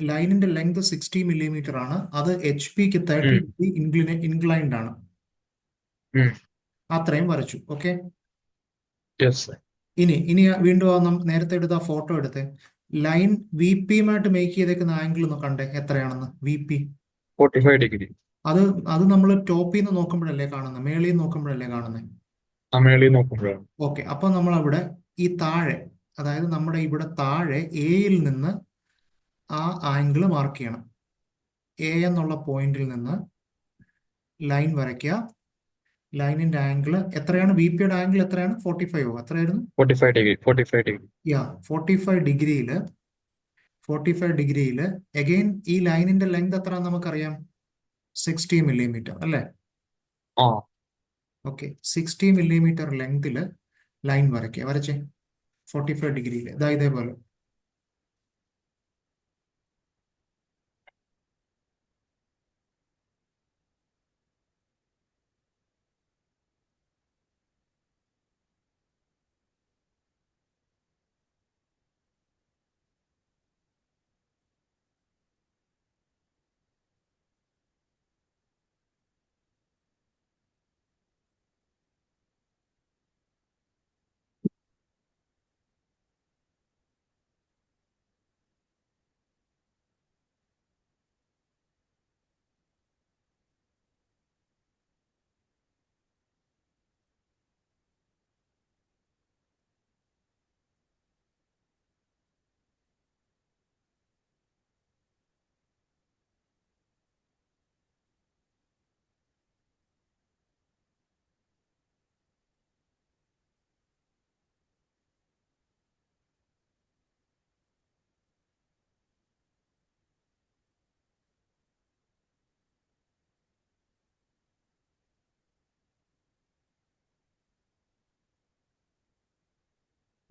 ലൈനിന്റെ ലെങ്ത് 60 mm ആണ്. അത് HP-ക്ക് 30 ഉം. ഡിഗ്രി ഇൻക്ലൈൻഡ് ആണ്. ഉം. അത്രയും വരച്ചു. ഓക്കെ. യെസ്. ഇനി വീണ്ടും നേരത്തെ എടുത്ത ഫോട്ടോ എടുത്ത് ലൈൻ VP-യുമായിട്ട് മേക്ക് ചെയ്തേക്കുന്ന ആംഗിൾ ഒന്ന് കണ്ടേ എത്രയാണെന്ന്. VP 45 degree. അത് അത് നമ്മൾ ടോപ്പിൽ നിന്ന് നോക്കുമ്പോഴല്ലേ കാണുന്നത്, മേളിൽ നിന്ന് നോക്കുമ്പോഴല്ലേ കാണുന്നത്. ആ, മേളിൽ നോക്കുമ്പോഴാണ്. ഓക്കെ, അപ്പൊ നമ്മൾ അവിടെ ഈ താഴെ, അതായത് നമ്മുടെ ഇവിടെ താഴെ എയിൽ നിന്ന് ആ ആംഗിൾ മാർക്ക് ചെയ്യണം. എ എന്നുള്ള പോയിന്റിൽ നിന്ന് ലൈൻ വരയ്ക്കുക. ലൈനിന്റെ ആംഗിൾ എത്രയാണ്? VP-യുടെ ആംഗിൾ എത്രയാണ്? 45 എത്രയായിരുന്നു? 45 ഡിഗ്രി. 45 ഡിഗ്രി. യാ, 45 ഡിഗ്രിയിൽ അഗെയിൻ ഈ ലൈനിന്റെ ലെങ്ത് എത്ര നമുക്കറിയാം? 60 mm അല്ലേ? ആ, ഓക്കെ, 60 mm ലെങ്തിൽ ലൈൻ വരയ്ക്കുക. വരച്ചേ 45 ഡിഗ്രിയിൽ. ഇതാ ഇതേപോലെ.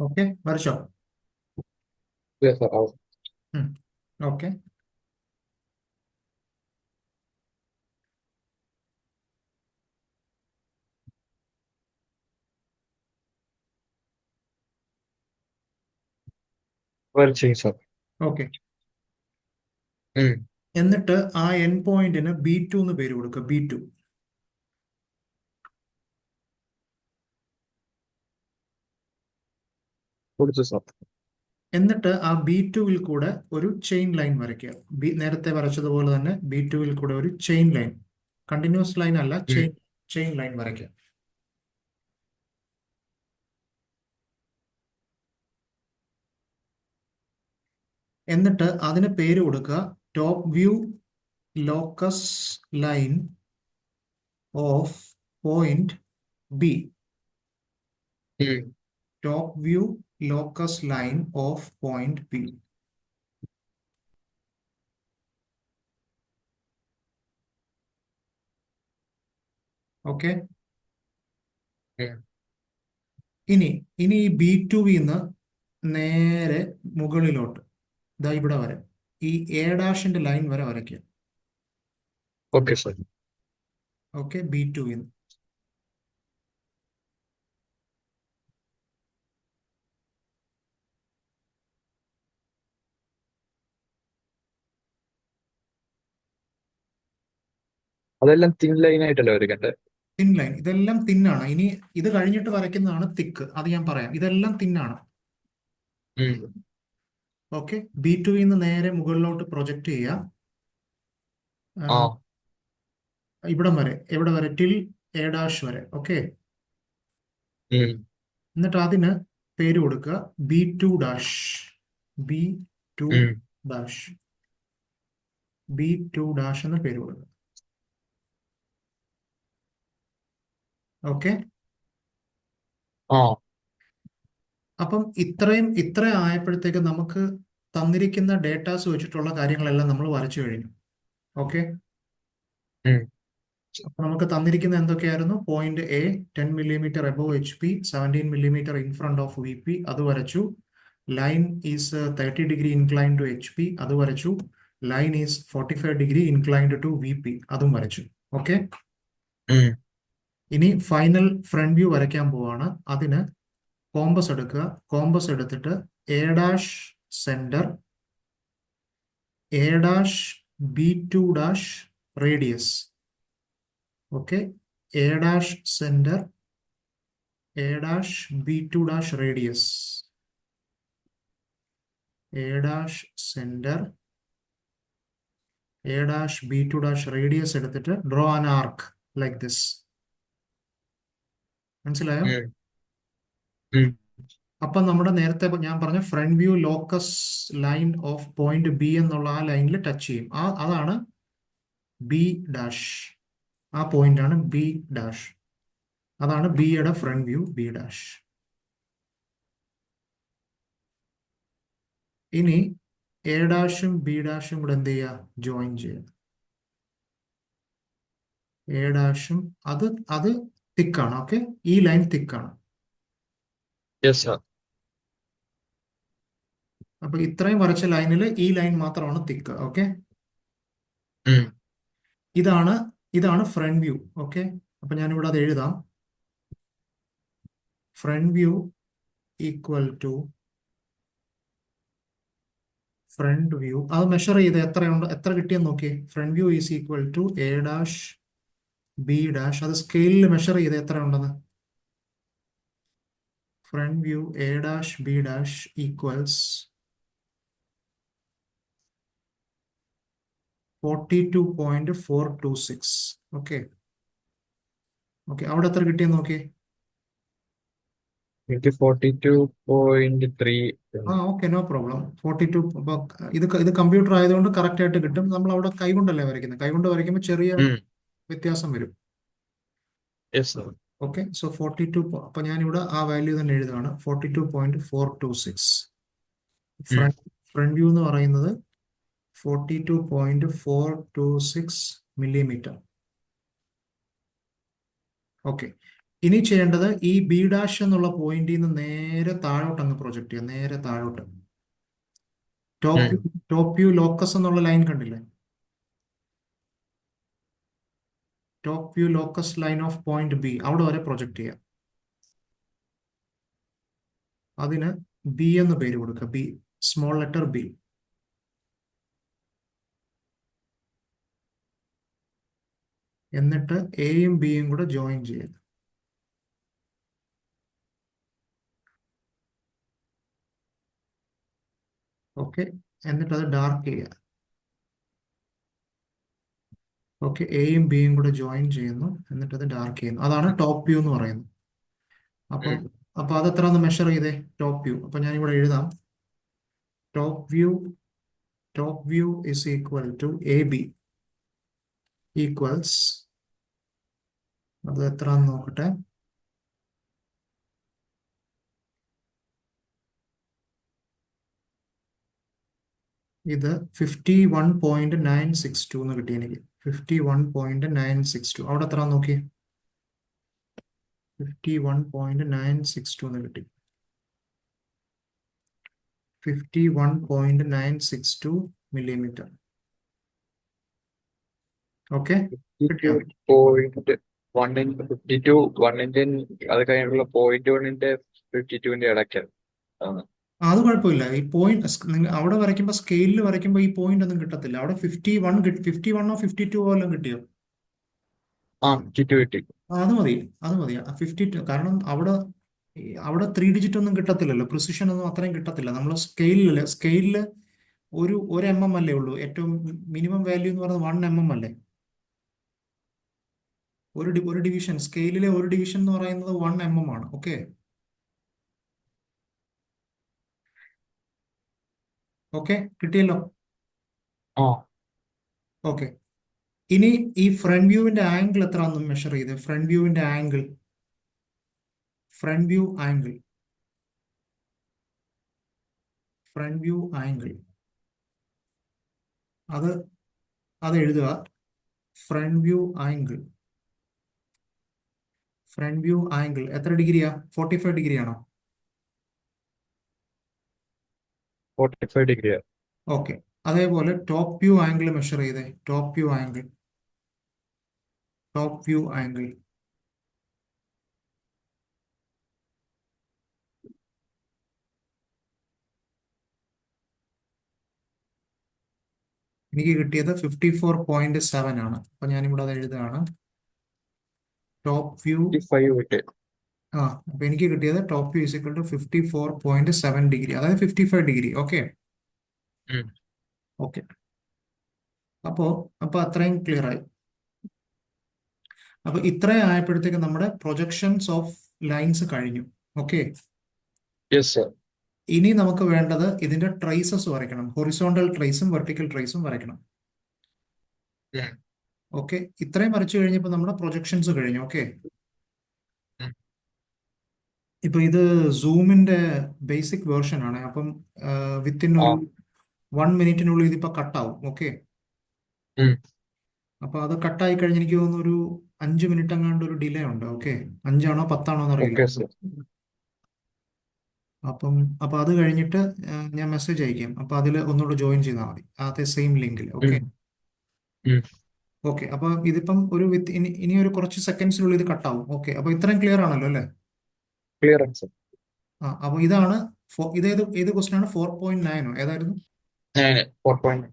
ഓക്കെ, വരച്ചോ? Yes sir. ഓക്കെ. വരച്ചു സാർ. ഓക്കെ, ഉം. എന്നിട്ട് ആ എൻ പോയിന്റിന് B2 എന്ന് പേര് കൊടുക്കുക. B2. കൊടുത്തു സാർ. എന്നിട്ട് ആ B2-വിൽ കൂടെ ഒരു ചെയിൻ ലൈൻ വരയ്ക്കുക. നേരത്തെ വരച്ചതുപോലെ തന്നെ B2-വിൽ കൂടെ ഒരു ചെയിൻ ലൈൻ, കണ്ടിന്യൂസ് ലൈൻ അല്ല, ഉം. ചെയിൻ ലൈൻ വരയ്ക്കുക. എന്നിട്ട് അതിന് പേര് കൊടുക്കുക top view locus line of point B. ഉം. Top view locus line of point B. Okay. ഉം. ഇനി ഇനി ഈ B2-വിന്ന് നേരെ മുകളിലോട്ട് ഇതാ ഇവിടെ വരെ ഈ A' ലൈൻ വരെ വരയ്ക്കുക. Okay sir. ഓക്കെ, B2-വിന്ന്. അതെല്ലാം തിൻ ലൈൻ ആയിട്ടല്ലേ വരയ്ക്കണ്ടേ? തിൻ ലൈൻ, ഇതെല്ലാം തിന്നാണ്. ഇനി ഇത് കഴിഞ്ഞിട്ട് വരയ്ക്കുന്നതാണ് തിക്ക്, അത് ഞാൻ പറയാം. ഇതെല്ലാം തിന്നാണ്. ഉം. ഓക്കെ, B2 നിന്ന് നേരെ മുകളിലോട്ട് പ്രൊജക്റ്റ് ചെയ്യുക. ആ. ഇവിടം വരെ, എവിടെ വരെ? ടിൽ A' വരെ. ഓക്കെ, ഉം. എന്നിട്ട് അതിന് പേര് കൊടുക്കുക B2 ഡാഷ്. ബി ടു ഉം. ഡാഷ് B2 ഡാഷ് എന്ന് പേര് കൊടുക്കുക. ഓക്കെ, ആ. അപ്പം ഇത്ര ആയപ്പോഴത്തേക്ക് നമുക്ക് തന്നിരിക്കുന്ന ഡേറ്റാസ് വെച്ചിട്ടുള്ള കാര്യങ്ങളെല്ലാം നമ്മൾ വരച്ചു കഴിഞ്ഞു. ഓക്കെ, ഉം. അപ്പൊ നമുക്ക് തന്നിരിക്കുന്ന എന്തൊക്കെയായിരുന്നു? Point A 10 millimetre above HP, 17 millimetre in front of VP, അത് വരച്ചു. Line is 30 degree incline to HP, അത് വരച്ചു. Line is 45 degree inclined to VP, അതും വരച്ചു. ഓക്കെ, ഉം. ഇനി ഫൈനൽ ഫ്രണ്ട് വ്യൂ വരയ്ക്കാൻ പോവാണ്. അതിന് കോമ്പസ് എടുക്കുക. കോമ്പസ് എടുത്തിട്ട് A' centre, A' B2 dash radius. Okay, A' centre, A' B2 dash radius, A' centre, A' B2 dash radius എടുത്തിട്ട് draw an arc like this. മനസ്സിലായോ? ഉം. ഉം. അപ്പൊ നമ്മുടെ നേരത്തെ ഞാൻ പറഞ്ഞ front view locus line of point B എന്നുള്ള ആ ലൈനിൽ ടച്ച് ചെയ്യും. അതാണ് B' ആ പോയിന്റ് ആണ് B'. അതാണ് ബിയുടെ ഫ്രണ്ട് വ്യൂ, B'. ഇനി A' B' കൂടെ എന്ത് ചെയ്യുക? ജോയിൻ ചെയ്യുക. A' അത് തിക്കാണ്. ഓക്കെ, ഈ ലൈൻ തിക്കാണ്. Yes sir. അപ്പൊ ഇത്രയും വരച്ച ലൈനിൽ ഈ ലൈൻ മാത്രമാണ് തിക്ക്. ഓക്കെ, ഉം. ഇതാണ് ഇതാണ് ഫ്രണ്ട് വ്യൂ. ഓക്കെ, അപ്പൊ ഞാനിവിടെ അത് എഴുതാം. Front view equal to front view, അത് മെഷർ ചെയ്ത് എത്രയുണ്ട്, എത്ര കിട്ടിയെന്ന് നോക്കി. Front view is equal to A' B', അത് സ്കെയിലിൽ മെഷർ ചെയ്ത് എത്ര ഉണ്ടെന്ന്. Front view A' B' equals 42.426. Okay, അവിടെ എത്ര കിട്ടിയെന്ന് നോക്കി. എനിക്ക് 42.3. Okay, no problem. 42. ഇത് കമ്പ്യൂട്ടർ ആയതുകൊണ്ട് കറക്റ്റ് ആയിട്ട് കിട്ടും. നമ്മൾ അവിടെ കൈകൊണ്ടല്ലേ വരയ്ക്കുന്നത്. കൈകൊണ്ട് വരയ്ക്കുമ്പോൾ ചെറിയ ഉം. വ്യത്യാസം വരും. Yes sir. Okay, so 42. അപ്പൊ ഞാനിവിടെ ആ വാല്യൂ തന്നെ എഴുതുകയാണ്, 42.426. ഉം. ഫ്രണ്ട് വ്യൂ എന്ന് പറയുന്നത് 42.426 മില്ലിമീറ്റർ. ഓക്കെ, ഇനി ചെയ്യേണ്ടത് ഈ B' എന്നുള്ള പോയിന്റിൽ നിന്ന് നേരെ താഴോട്ട് അങ്ങ് പ്രൊജക്ട് ചെയ്യുക. നേരെ താഴോട്ട് ടോപ്പ് ഉം. ടോപ്പ് വ്യൂ ലോക്കസ് എന്നുള്ള ലൈൻ കണ്ടില്ലേ? Top view locus line of point B, അവിടെ വരെ പ്രൊജക്ട് ചെയ്യാം. അതിന് B എന്ന് പേര് കൊടുക്കുക. B, small letter B. എന്നിട്ട് എയും ബിയും കൂടെ ജോയിൻ ചെയ്യുക. ഓക്കെ, എന്നിട്ട് അത് ഡാർക്ക് ചെയ്യുക. ഓക്കെ, എയും ബിയും കൂടെ ജോയിൻ ചെയ്യുന്നു, എന്നിട്ട് അത് ഡാർക്ക് ചെയ്യുന്നു. അതാണ് ടോപ്പ് വ്യൂ എന്ന് പറയുന്നത്. അപ്പം ഉം. അപ്പൊ അത് എത്ര ഒന്ന് മെഷർ ചെയ്തേ? Top view. അപ്പൊ ഞാൻ ഇവിടെ എഴുതാം, top view is equal to AB equals, അത് എത്ര നോക്കട്ടെ. ഇത് 51.962 എന്ന് കിട്ടി എനിക്ക്. 51.962. അവിടെ എത്ര നോക്കി. 51.962 എന്ന് കിട്ടി. 51.962 മില്ലിമീറ്റർ. ഓക്കെ, കിട്ടിയോ? 52.1 അത് കഴിഞ്ഞുള്ള 0.1 52 ഇടയ്ക്കാണ്. അത് കുഴപ്പമില്ല. ഈ പോയിന്റ് നിങ്ങൾ അവിടെ വരയ്ക്കുമ്പോൾ, സ്കെയിലിൽ വരയ്ക്കുമ്പോൾ ഈ പോയിന്റ് ഒന്നും കിട്ടത്തില്ല. അവിടെ 51 51 52 വല്ലതും കിട്ടിയോ? ആ കിട്ടി കിട്ടി. അത് മതി, അത് മതി. 52, കാരണം അവിടെ 3 ഡിജിറ്റ് ഒന്നും കിട്ടത്തില്ലല്ലോ, പ്രിസിഷൻ ഒന്നും അത്രയും കിട്ടത്തില്ല. നമ്മൾ സ്കെയിലില് ഒരു എം എം അല്ലേ ഉള്ളൂ, ഏറ്റവും മിനിമം വാല്യൂ എന്ന് പറയുന്നത് 1 mm അല്ലേ. ഒരു ഡിവിഷൻ സ്കെയിലിലെ ഒരു ഡിവിഷൻ എന്ന് പറയുന്നത് 1 mm ആണ്. ഓക്കെ, ഓക്കെ, കിട്ടിയല്ലോ. ആ ഓക്കെ, ഇനി ഈ ഫ്രണ്ട് വ്യൂവിന്റെ ആംഗിൾ എത്രയാണെന്ന് മെഷർ ചെയ്ത്. ഫ്രണ്ട് വ്യൂവിന്റെ angle, front view angle, front view angle, അത് അത് എഴുതുക. Front view angle, front view angle എത്ര ഡിഗ്രിയാ? 45 ഡിഗ്രി ആണോ? 45 ഡിഗ്രി. ഓക്കെ, അതേപോലെ ടോപ്പ് വ്യൂ ആംഗിൾ മെഷർ ചെയ്തേ. Top view angle, top view angle, എനിക്ക് കിട്ടിയത് 54.7 ആണ്. അപ്പൊ ഞാനിവിടെ അത് എഴുതുകയാണ്. ടോപ്പ് വ്യൂ, 55 കിട്ടി. അപ്പൊ എനിക്ക് കിട്ടിയത് top view is equal to 54.7 degree, അതായത് 55 ഡിഗ്രി. ഓക്കെ, ഉം. ഓക്കെ, അപ്പോ അപ്പൊ അത്രയും ക്ലിയർ ആയി. അപ്പൊ ഇത്രയും ആയപ്പോഴത്തേക്ക് നമ്മുടെ പ്രൊജക്ഷൻസ് ഓഫ് ലൈൻസ് കഴിഞ്ഞു. Okay, yes sir. ഇനി നമുക്ക് വേണ്ടത് ഇതിന്റെ ട്രേസസ് വരയ്ക്കണം. ഹൊറിസോണ്ടൽ ട്രേസും വെർട്ടിക്കൽ ട്രേസും വരയ്ക്കണം. ഓക്കെ, ഇത്രയും വരച്ചു കഴിഞ്ഞപ്പോൾ നമ്മുടെ പ്രൊജക്ഷൻസ് കഴിഞ്ഞു. ഓക്കെ, ഇപ്പൊ ഇത് സൂമിന്റെ ബേസിക് വേർഷൻ ആണ്. അപ്പം വിത്തിൻ ആ ഒരു 1 മിനിറ്റിനുള്ളിൽ ഇതിപ്പോ കട്ടാവും. ഓക്കെ, ഉം. അപ്പൊ അത് കട്ടായി കഴിഞ്ഞ് എനിക്ക് തോന്നുന്നു ഒരു 5 മിനിറ്റ് അങ്ങാണ്ട് ഒരു ഡിലേ ഉണ്ട്. ഓക്കെ, 5 ആണോ 10 ആണോ എന്നറിയില്ല. Okay sir. അപ്പൊ അത് കഴിഞ്ഞിട്ട് ഞാൻ മെസ്സേജ് അയക്കാം. അപ്പൊ അതിൽ ഒന്നുകൂടെ ജോയിൻ ചെയ്താൽ മതി, അതേ സെയിം ലിങ്കിൽ. ഓക്കെ, ഉം. ഉം. ഓക്കെ, അപ്പൊ ഇതിപ്പം ഇനി ഒരു കുറച്ച് സെക്കൻഡ്സിനുള്ളിൽ ഇത് കട്ടാവും. ഓക്കെ, അപ്പൊ ഇത്രയും ക്ലിയർ ആണല്ലോ അല്ലേ? ക്ലിയർ ആണ് സർ. അപ്പൊ ഇതാണ് ഏത് ക്വസ്റ്റ്യൻ ആണ്? 4.9 ഏതായിരുന്നു? 4.9.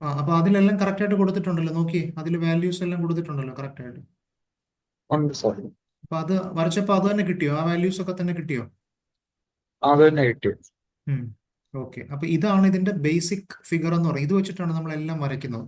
അപ്പൊ അതിലെല്ലാം കറക്റ്റ് ആയിട്ട് കൊടുത്തിട്ടുണ്ടല്ലോ, നോക്കി, അതിൽ വാല്യൂസ് എല്ലാം കൊടുത്തിട്ടുണ്ടല്ലോ കറക്റ്റ് ആയിട്ട്. ഉണ്ട് സർ. അപ്പൊ അത് വരച്ചപ്പോ അത് തന്നെ കിട്ടിയോ? ആ വാല്യൂസ് ഒക്കെ തന്നെ കിട്ടിയോ? അത് തന്നെ കിട്ടി. ഓക്കെ, അപ്പൊ ഇതാണ് ഇതിന്റെ ബേസിക് ഫിഗർ എന്ന് പറയുന്നത്. ഇത് വെച്ചിട്ടാണ് നമ്മൾ എല്ലാം വരയ്ക്കുന്നത്.